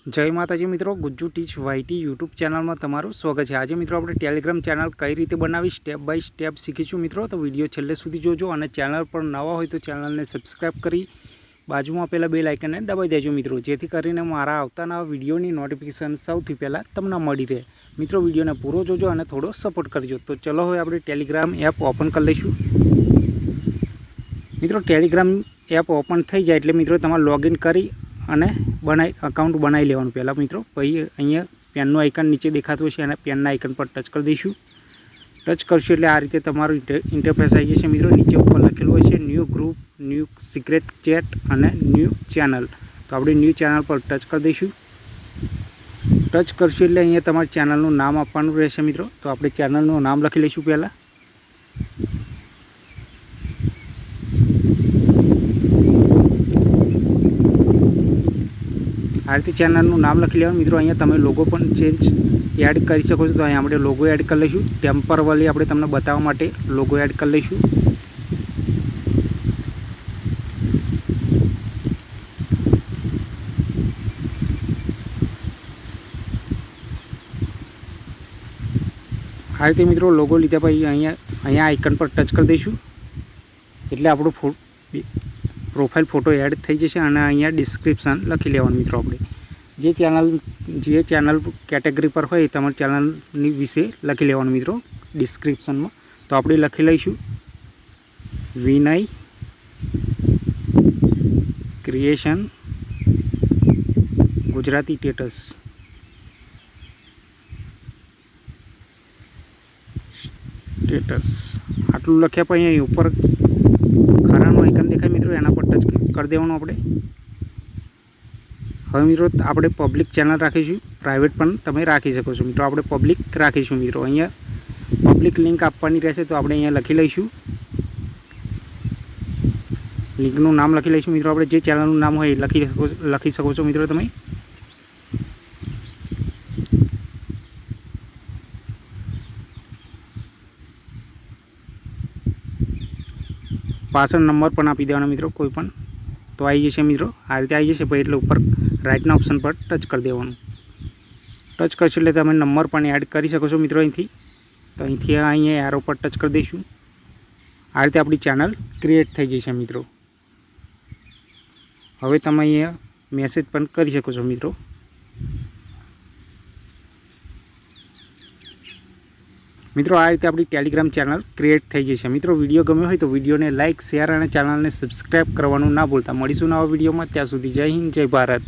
जय माताजी मित्रों, Gujju teach YT YouTube channel में तमारुं स्वागत है। आज मित्रों अपने टेलिग्राम चैनल कई रीते बनावी स्टेप बाय स्टेप शीखीशुं मित्रों। तो विडियो छेल्ले सुधी जोजो और चैनल पर नवा होय तो चैनल ने सब्सक्राइब करी बाजू में पेला बेल आइकन ने दबाई देजो मित्रों, जेथी करीने मारा आवता नवा विडियोनी नोटिफिकेशन सौथी पहला तमने मळी रहे। मित्रों विडियो ने पूरो जोजो और थोड़ो सपोर्ट करजो। तो चलो हवे आपणे टेलिग्राम एप ओपन कर लईशुं। मित्रों टेलिग्राम एप ओपन थई जाए एटले मित्रों तमारे लॉगिन करी અને अकाउंट बनाई लेवानुं। पहला मित्रों पछी अहींया पेननुं आइकन नीचे देखातुं हशे एना पेनना आइकन पर टच कर दईशुं। टच करशुं एटले आ रीते तमारुं इंटरफेस आई जशे मित्रों। नीचे उपर लखेलुं हशे न्यू ग्रुप, न्यू सीक्रेट चेट अने न्यू चैनल। तो आपणे न्यू चैनल पर टच कर दईशुं। टच करशुं एटले अहींया तमारे चैनलनुं नाम आपवानुं रहेशे मित्रों। तो आपणे चैनलनुं नाम लखी लईशुं पहला। आ रीते चैनलनुं नाम लखी लेवानुं मित्रों। अहींया तमे लोगो पण चेन्ज एड करी शको छो। तो अहींया आपणे लोगो एड कर लईशुं। टेम्पररी आपणे तमने बताववा माटे लोगो एड कर लईशुं। आ रीते मित्रों लोगो लीधा पछी अहींया आइकन पर टच कर दईशुं एटले आपणो प्रोफाइल फोटो एड थई जशे अने अहींया डिस्क्रिप्शन लखी लेवानुं मित्रों। आपणे जे चैनल कैटेगरी पर होय तमारे चैनल विषे लखी लेवानुं मित्रों डिस्क्रिप्शन में। तो आपणे लखी लईशुं विनय क्रिएशन गुजराती टेटस। आटलू लख्या पछी उपर खारानुं आइकन देखाय मित्रों, एना पर टच कर देवानुं आपणे। हवे मित्रों आपणे पब्लिक चैनल राखीशुं, प्राइवेट पण तमे राखी शको छो मित्रों। आपणे पब्लिक राखीशुं मित्रों। अहींया पब्लिक लिंक आपवानी रहेशे। तो आपणे अहींया लखी लईशुं, लिंकनुं नाम लखी लईशुं मित्रों। आपणे जे चैनलनुं नाम होय लखी शको छो मित्रों तमे। पाछळ नंबर पण आपी देवानो मित्रों कोईपण, तो आई जशे मित्रों। आ रीते आई जशे पछी एटले उपर राइटना ऑप्शन पर टच कर देवानुं। टच करशो एटले तमे नंबर पण एड करी शको छो मित्रों अहींथी। तो अहींथी अहींया एरो पर टच कर दईशुं। आ रीते आपणी चैनल क्रिएट थई जशे मित्रों। हवे तमे अहींया मैसेज पण करी शको छो मित्रों। मित्रों आ रीते अपनी टेलिग्राम चैनल क्रिएट थई जशे। मित्रों विडियो गम्यो होय तो विडियो ने लाइक शेर और चैनल ने सब्सक्राइब करवानुं ना भूलता। मळीशुं नवा विडियो में, त्यां सुधी जय हिंद जय भारत।